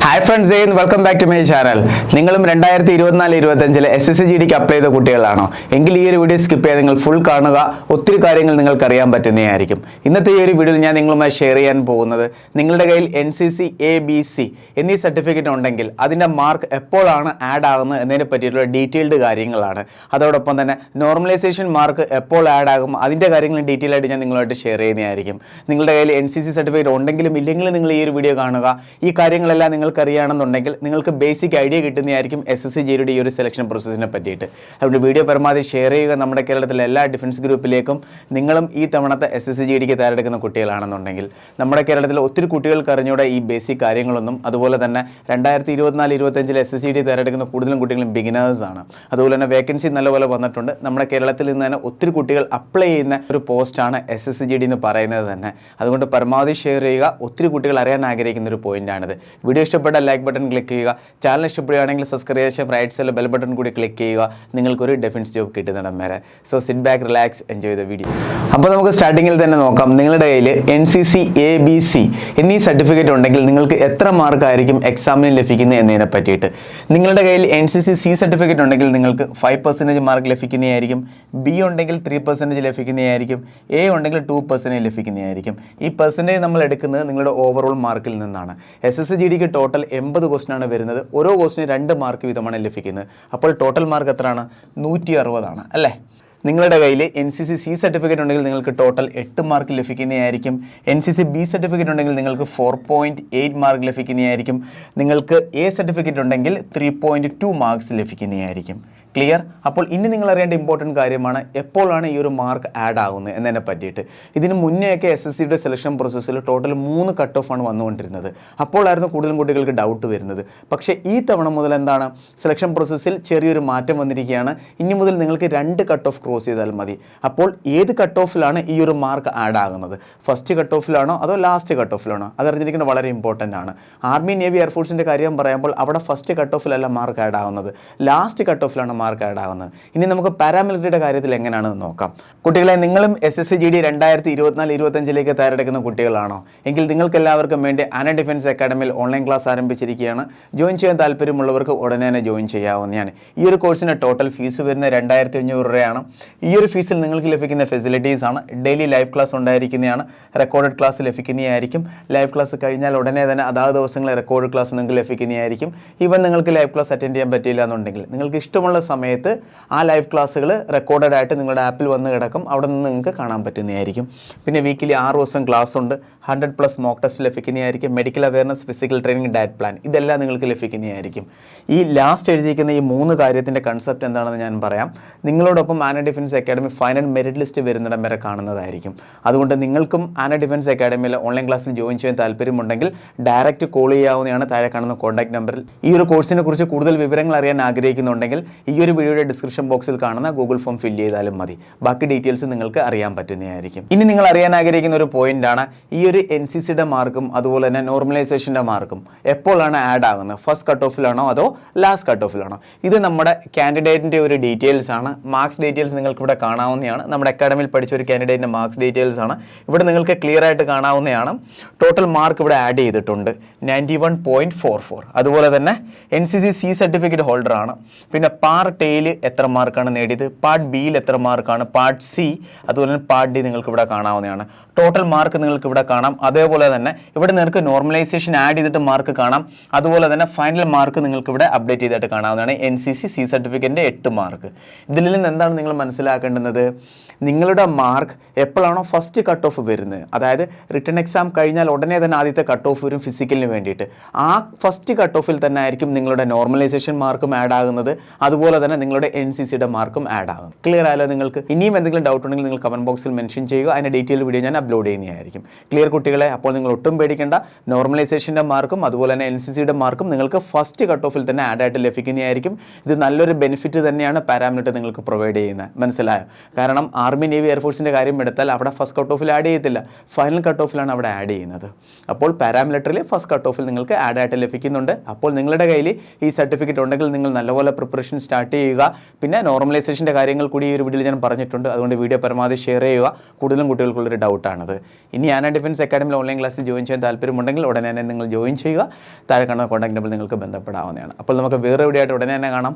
Hi friends, welcome back to my channel. നിങ്ങളും 2024-25 SSCGD apply ചെയ്ത കുട്ടികളാണോ? എങ്കിൽ ഈ ഒരു വീഡിയോ സ്കിപ്പ് ചെയ്യാതെ നിങ്ങൾ ഫുൾ കാണുക. ഒത്തിരി കാര്യങ്ങൾ നിങ്ങൾക്ക് അറിയാൻ പറ്റുന്നതായിരിക്കും. ഇന്നത്തെ ഈ ഒരു വീഡിയോയിൽ ഞാൻ നിങ്ങളുമായി ഷെയർ ചെയ്യാൻ പോകുന്നത്, നിങ്ങളുടെ കയ്യിൽ NCC ABC എന്നീ സർട്ടിഫിക്കറ്റ് ഉണ്ടെങ്കിൽ അതിൻ്റെ മാർക്ക് എപ്പോഴാണ് ആഡ് ആകുന്നത് എന്നതിനെ പറ്റിയിട്ടുള്ള ഡീറ്റെയിൽഡ് കാര്യങ്ങളാണ്. അതോടൊപ്പം തന്നെ നോർമലൈസേഷൻ മാർക്ക് എപ്പോൾ ആഡ് ആകും അതിൻ്റെ കാര്യങ്ങൾ ഡീറ്റെയിൽ ആയിട്ട് ഞാൻ നിങ്ങളുമായിട്ട് ഷെയർ ചെയ്യുന്നതായിരിക്കും. നിങ്ങളുടെ കയ്യിൽ NCC സർട്ടിഫിക്കറ്റ് ഉണ്ടെങ്കിലും ഇല്ലെങ്കിലും നിങ്ങൾ ഈ ഒരു വീഡിയോ കാണുക. ഈ കാര്യങ്ങളെല്ലാം നിങ്ങൾക്ക് അറിയുകയാണെന്നുണ്ടെങ്കിൽ നിങ്ങൾക്ക് ബേസിക് ഐഡിയ കിട്ടുന്നതായിരിക്കും SSCGD ഈ ഒരു സെലക്ഷൻ പ്രോസസ്സിനെ പറ്റിയിട്ട്. അതുകൊണ്ട് വീഡിയോ പരമാവധി ഷെയർ ചെയ്യുക. നമ്മുടെ കേരളത്തിലെ എല്ലാ ഡിഫൻസ് ഗ്രൂപ്പിലേക്കും നിങ്ങളും ഈ തവണത്തെ SSCGDക്ക് തയ്യാറെടുക്കുന്ന കുട്ടികളാണെന്നുണ്ടെങ്കിൽ, നമ്മുടെ കേരളത്തിലെ ഒത്തിരി കുട്ടികൾക്ക് അറിഞ്ഞൂടെ ഈ ബേസിക് കാര്യങ്ങളൊന്നും. അതുപോലെ തന്നെ 2024-25 SSCGD തയ്യാറെടുക്കുന്ന കൂടുതലും കുട്ടികളും ബിഗിനേഴ്സാണ്. അതുപോലെ തന്നെ വേക്കൻസി നല്ലപോലെ വന്നിട്ടുണ്ട്. നമ്മുടെ കേരളത്തിൽ നിന്ന് തന്നെ ഒത്തിരി കുട്ടികൾ അപ്ലൈ ചെയ്യുന്ന ഒരു പോസ്റ്റാണ് SSCGD എന്ന് പറയുന്നത് തന്നെ. അതുകൊണ്ട് പരമാവധി ഷെയർ ചെയ്യുക. ഒത്തിരി കുട്ടികൾ അറിയാൻ ആഗ്രഹിക്കുന്ന ഒരു പോയിന്റാണിത്. വീഡിയോ ഇഷ്ടപ്പെട്ട ലൈക്ക് ബട്ടൺ ക്ലിക്ക് ചെയ്യുക. ചാനൽ ഇഷ്ടപ്പെടുകയാണെങ്കിൽ സബ്സ്ക്രൈബ് ചെയ്യാൻ റൈറ്റ് സൈഡിൽ ബെൽ ബട്ടൺ കൂടി ക്ലിക്ക് ചെയ്യുക. നിങ്ങൾക്കൊരു ഡിഫൻസ് ജോബ് കിട്ടുന്നിടം വരെ. So sit back, relax, enjoy the video. അപ്പോൾ നമുക്ക് സ്റ്റാർട്ടിങ്ങിൽ തന്നെ നോക്കാം. നിങ്ങളുടെ കയ്യിൽ NCC ABC എന്നീ സർട്ടിഫിക്കറ്റ് ഉണ്ടെങ്കിൽ നിങ്ങൾക്ക് എത്ര മാർക്കായിരിക്കും എക്സാമിന് ലഭിക്കുന്നത് എന്നതിനെ പറ്റിയിട്ട്. നിങ്ങളുടെ കയ്യിൽ NCC C സർട്ടിഫിക്കറ്റ് ഉണ്ടെങ്കിൽ നിങ്ങൾക്ക് 5% മാർക്ക് ലഭിക്കുന്നതായിരിക്കും. B ഉണ്ടെങ്കിൽ 3% ലഭിക്കുന്നതായിരിക്കും. A ഉണ്ടെങ്കിൽ 2% ലഭിക്കുന്നതായിരിക്കും. ഈ പെർസെൻറ്റേജ് നമ്മൾ എടുക്കുന്നത് നിങ്ങളുടെ ഓവറോൾ മാർക്കിൽ നിന്നാണ്. SSCGDക്ക് ടോട്ടൽ 80 ക്വസ്റ്റനാണ് വരുന്നത്. ഓരോ ക്വസ്റ്റിന് 2 മാർക്ക് വീതമാണ് ലഭിക്കുന്നത്. അപ്പോൾ ടോട്ടൽ മാർക്ക് എത്രയാണ്? 160 ആണ് അല്ലേ? നിങ്ങളുടെ കയ്യിൽ NCC C സർട്ടിഫിക്കറ്റ് ഉണ്ടെങ്കിൽ നിങ്ങൾക്ക് ടോട്ടൽ 8 മാർക്ക് ലഭിക്കുന്നതായിരിക്കും. NCC B സർട്ടിഫിക്കറ്റ് ഉണ്ടെങ്കിൽ നിങ്ങൾക്ക് 4.8 മാർക്ക് ലഭിക്കുന്നതായിരിക്കും. നിങ്ങൾക്ക് A സർട്ടിഫിക്കറ്റ് ഉണ്ടെങ്കിൽ 3.2 മാർക്സ് ലഭിക്കുന്നതായിരിക്കും. ക്ലിയർ? അപ്പോൾ ഇനി നിങ്ങൾ അറിയേണ്ട ഇമ്പോർട്ടൻറ്റ് കാര്യമാണ് എപ്പോഴാണ് ഈ ഒരു മാർക്ക് ആഡ് ആകുന്നത് എന്നതിനെ പറ്റിയിട്ട്. ഇതിന് മുന്നേയൊക്കെ SSCയുടെ സെലക്ഷൻ പ്രോസസ്സിൽ ടോട്ടൽ 3 കട്ട് ഓഫ് ആണ് വന്നുകൊണ്ടിരുന്നത്. അപ്പോഴായിരുന്നു കൂടുതലും കുട്ടികൾക്ക് ഡൗട്ട് വരുന്നത്. പക്ഷേ ഈ തവണ മുതൽ എന്താണ്, സെലക്ഷൻ പ്രോസസ്സിൽ ചെറിയൊരു മാറ്റം വന്നിരിക്കുകയാണ്. ഇനി മുതൽ നിങ്ങൾക്ക് 2 കട്ട് ഓഫ് ക്രോസ് ചെയ്താൽ മതി. അപ്പോൾ ഏത് കട്ട് ഓഫിലാണ് ഈ ഒരു മാർക്ക് ആഡ് ആകുന്നത്? ഫസ്റ്റ് കട്ട് ഓഫിലാണോ അതോ ലാസ്റ്റ് കട്ട് ഓഫിലാണോ? അതറിഞ്ഞിരിക്കുന്നത് വളരെ ഇമ്പോർട്ടൻ്റ് ആണ്. ആർമി, നേവി, എയർഫോഴ്സിൻ്റെ കാര്യം പറയുമ്പോൾ അവിടെ ഫസ്റ്റ് കട്ട് ഓഫിലല്ല മാർക്ക് ആഡ് ആകുന്നത്, ലാസ്റ്റ് കട്ട് ഓഫിലാണ് മാർക്ക് ആഡ് ആകുന്നത്. ഇനി നമുക്ക് പാരാമിലിറ്ററിയുടെ കാര്യത്തിൽ എങ്ങനെയാണെന്ന് നോക്കാം. കുട്ടികളെ, നിങ്ങളും SSCGD 2024-25 തയ്യാറെടുക്കുന്ന കുട്ടികളാണോ? എങ്കിൽ നിങ്ങൾക്ക് എല്ലാവർക്കും വേണ്ടി ആന ഡിഫൻസ് അക്കാഡമിയിൽ ഓൺലൈൻ ക്ലാസ് ആരംഭിച്ചിരിക്കുകയാണ്. ജോയിൻ ചെയ്യാൻ താല്പര്യമുള്ളവർക്ക് ഉടനെ തന്നെ ജോയിൻ ചെയ്യാവുന്നതാണ്. ഈ ഒരു കോഴ്സിന് ടോട്ടൽ ഫീസ് വരുന്നത് 2500 രൂപയാണ്. ഈ ഒരു ഫീസിൽ നിങ്ങൾക്ക് ലഭിക്കുന്ന ഫെസിലിറ്റീസ് ആണ്: ഡെയിലി ലൈവ് ക്ലാസ് ഉണ്ടായിരിക്കുന്നതാണ്, റെക്കോർഡഡ് ക്ലാസ് ലഭിക്കുന്നതായിരിക്കും. ലൈവ് ക്ലാസ് കഴിഞ്ഞാൽ ഉടനെ തന്നെ അതാത് ദിവസങ്ങളിൽ റെക്കോർഡ് ക്ലാസ് നിങ്ങൾക്ക് ലഭിക്കുന്നതായിരിക്കും. ഈവൻ നിങ്ങൾക്ക് ലൈവ് ക്ലാസ് അറ്റൻഡ് ചെയ്യാൻ പറ്റില്ല എന്നുണ്ടെങ്കിൽ നിങ്ങൾക്ക് ഇഷ്ടമുള്ള സമയത്ത് ആ ലൈവ് ക്ലാസ്സുകൾ റെക്കോർഡഡ് ആയിട്ട് നിങ്ങളുടെ ആപ്പിൽ വന്ന് കിടക്കും. അവിടെ നിന്ന് നിങ്ങൾക്ക് കാണാൻ പറ്റുന്നതായിരിക്കും. പിന്നെ വീക്കിലി 6 ദിവസം ക്ലാസ് ഉണ്ട്. 100+ മോക്ക് ടെസ്റ്റ് ലഭിക്കുന്നതായിരിക്കും. Medical awareness, physical training, diet plan, ഇതെല്ലാം നിങ്ങൾക്ക് ലഭിക്കുന്നതായിരിക്കും. ഈ ലാസ്റ്റ് എഴുതിയിരിക്കുന്ന ഈ 3 കാര്യത്തിൻ്റെ കൺസെപ്റ്റ് എന്താണെന്ന് ഞാൻ പറയാം. നിങ്ങളോടൊപ്പം Aana defence academy final merit list വരുന്നിടം വരെ കാണുന്നതായിരിക്കും. അതുകൊണ്ട് നിങ്ങൾക്കും ആന ഡിഫൻസ് അക്കാഡമിയിലെ ഓൺലൈൻ ക്ലാസ്സിൽ ജോയിൻ ചെയ്യാൻ താല്പര്യമുണ്ടെങ്കിൽ ഡയറക്റ്റ് കോൾ ചെയ്യാവുന്നതാണ് താഴെ കാണുന്ന കോൺടാക്ട് നമ്പറിൽ. ഈ ഒരു കോഴ്സിനെ കുറിച്ച് കൂടുതൽ വിവരങ്ങൾ അറിയാൻ ആഗ്രഹിക്കുന്നുണ്ടെങ്കിൽ ഈ ഒരു വീഡിയോയുടെ ഡിസ്ക്രിപ്ഷൻ ബോക്സിൽ കാണുന്ന ഗൂഗിൾ ഫോം ഫില്ല് ചെയ്താലും മതി. ബാക്കി ഡീറ്റെയിൽസ് നിങ്ങൾക്ക് അറിയാൻ പറ്റുന്നതായിരിക്കും. ഇനി നിങ്ങൾ അറിയാൻ ആഗ്രഹിക്കുന്ന ഒരു പോയിന്റാണ് ഈ ഒരു NCCയുടെ മാർക്കും അതുപോലെ തന്നെ നോർമലൈസേഷൻ്റെ മാർക്കും എപ്പോഴാണ് ആഡ് ആകുന്നത്? ഫസ്റ്റ് കട്ട് ഓഫിലാണോ അതോ ലാസ്റ്റ് കട്ട് ഓഫിലാണോ? ഇത് നമ്മുടെ കാൻഡിഡേറ്റിൻ്റെ ഒരു ഡീറ്റെയിൽസ് ആണ്. മാർക്സ് ഡീറ്റെയിൽസ് നിങ്ങൾക്ക് ഇവിടെ കാണാവുന്നതാണ്. നമ്മുടെ അക്കാഡമിയിൽ പഠിച്ച ഒരു കാൻഡിഡേറ്റിൻ്റെ മാർക്സ് ഡീറ്റെയിൽസ് ആണ്. ഇവിടെ നിങ്ങൾക്ക് ക്ലിയർ ആയിട്ട് കാണാവുന്നതാണ്. ടോട്ടൽ മാർക്ക് ഇവിടെ ആഡ് ചെയ്തിട്ടുണ്ട് 91.44. അതുപോലെ തന്നെ NCC C സർട്ടിഫിക്കറ്റ് ഹോൾഡർ ആണ്. പിന്നെ പാർട്ട് എയിൽ എത്ര മാർക്കാണ് നേടിയത്, പാർട്ട് ബിയിൽ എത്ര മാർക്കാണ്, പാർട്ട് C, അതുപോലെ തന്നെ പാർട്ട് D നിങ്ങൾക്ക് ഇവിടെ കാണാവുന്നതാണ്. ടോട്ടൽ മാർക്ക് നിങ്ങൾക്ക് ഇവിടെ കാണാം. അതേപോലെ തന്നെ ഇവിടെ നിങ്ങൾക്ക് നോർമലൈസേഷൻ ആഡ് ചെയ്തിട്ട് മാർക്ക് കാണാം. അതുപോലെ തന്നെ ഫൈനൽ മാർക്ക് നിങ്ങൾക്ക് ഇവിടെ അപ്ഡേറ്റ് ചെയ്തിട്ട് കാണാവുന്നതാണ്. NCC C സർട്ടിഫിക്കറ്റിൻ്റെ 8 mark. ഇതിൽ നിന്ന് എന്താണ് നിങ്ങൾ മനസ്സിലാക്കേണ്ടുന്നത്? നിങ്ങളുടെ മാർക്ക് എപ്പോഴാണോ ഫസ്റ്റ് കട്ട് ഓഫ് വരുന്നത്, അതായത് റിട്ടൺ എക്സാം കഴിഞ്ഞാൽ ഉടനെ തന്നെ ആദ്യത്തെ കട്ട് ഓഫ് വരും ഫിസിക്കലിന് വേണ്ടിയിട്ട്. ആ ഫസ്റ്റ് കട്ട് ഓഫിൽ തന്നെ ആയിരിക്കും നിങ്ങളുടെ നോർമലൈസേഷൻ മാർക്കും ആഡ് ആകുന്നത്. അതുപോലെ തന്നെ നിങ്ങളുടെ NCCയുടെ മാർക്കും ആഡ് ആകും. ക്ലിയർ ആയാലോ നിങ്ങൾക്ക്? ഇനിയും എന്തെങ്കിലും ഡൗട്ട് ഉണ്ടെങ്കിൽ നിങ്ങൾ കമൻറ്റ് ബോക്സിൽ മെൻഷൻ ചെയ്യുക. അതിൻ്റെ ഡീറ്റെയിൽ വീഡിയോ ഞാൻ അപ്ലോഡ് ചെയ്യുന്നതായിരിക്കും. ക്ലിയർ കുട്ടികളെ? അപ്പോൾ നിങ്ങൾ ഒട്ടും പേടിക്കേണ്ട. നോർമലൈസേഷൻ്റെ മാർക്കും അതുപോലെ തന്നെ NCCയുടെ മാർക്കും നിങ്ങൾക്ക് ഫസ്റ്റ് കട്ട് ഓഫിൽ തന്നെ ആഡ് ആയിട്ട് ലഭിക്കുന്നതായിരിക്കും. ഇത് നല്ലൊരു ബെനിഫിറ്റ് തന്നെയാണ് പാരാമിലിറ്ററി നിങ്ങൾക്ക് പ്രൊവൈഡ് ചെയ്യുന്നത്. മനസ്സിലായോ? കാരണം ആർമി, നേവി, എയർഫോഴ്സിൻ്റെ കാര്യം എടുത്താൽ അവിടെ ഫസ്റ്റ് കട്ട് ഓഫിൽ ആഡ് ചെയ്യത്തില്ല, ഫൈനൽ കട്ട് ഓഫിലാണ് അവിടെ ആഡ് ചെയ്യുന്നത്. അപ്പോൾ പാരാമിലിറ്ററിയിൽ ഫസ്റ്റ് കട്ട് ഓഫിൽ നിങ്ങൾക്ക് ആഡ് ആയിട്ട് ലഭിക്കുന്നുണ്ട്. അപ്പോൾ നിങ്ങളുടെ കയ്യിൽ ഈ സർട്ടിഫിക്കറ്റ് ഉണ്ടെങ്കിൽ നിങ്ങൾ നല്ലപോലെ പ്രിപ്പറേഷൻ സ്റ്റാർട്ട് ചെയ്യുക. പിന്നെ നോർമലൈസേഷൻ്റെ കാര്യങ്ങൾ കൂടി ഈ ഒരു വീഡിയോയിൽ ഞാൻ പറഞ്ഞിട്ടുണ്ട്. അതുകൊണ്ട് വീഡിയോ പരമാവധി ഷെയർ ചെയ്യുക. കൂടുതലും കുട്ടികൾക്കുള്ളൊരു ഡൗട്ടാണ്. ആണത്. ഇനി ആന ഡിഫൻസ് അക്കാഡമിയിൽ ഓൺലൈൻ ക്ലാസ്സിൽ ജോയിൻ ചെയ്യാൻ താല്പര്യമുണ്ടെങ്കിൽ ഉടനെ തന്നെ നിങ്ങൾ ജോയിൻ ചെയ്യുക. താഴെ കാണുന്ന കോൺടാക്ട് നമ്പറിൽ നിങ്ങൾക്ക് ബന്ധപ്പെടാവുന്നതാണ്. അപ്പോൾ നമുക്ക് വേറെ എവിടെയായിട്ട് ഉടനെ തന്നെ കാണാം.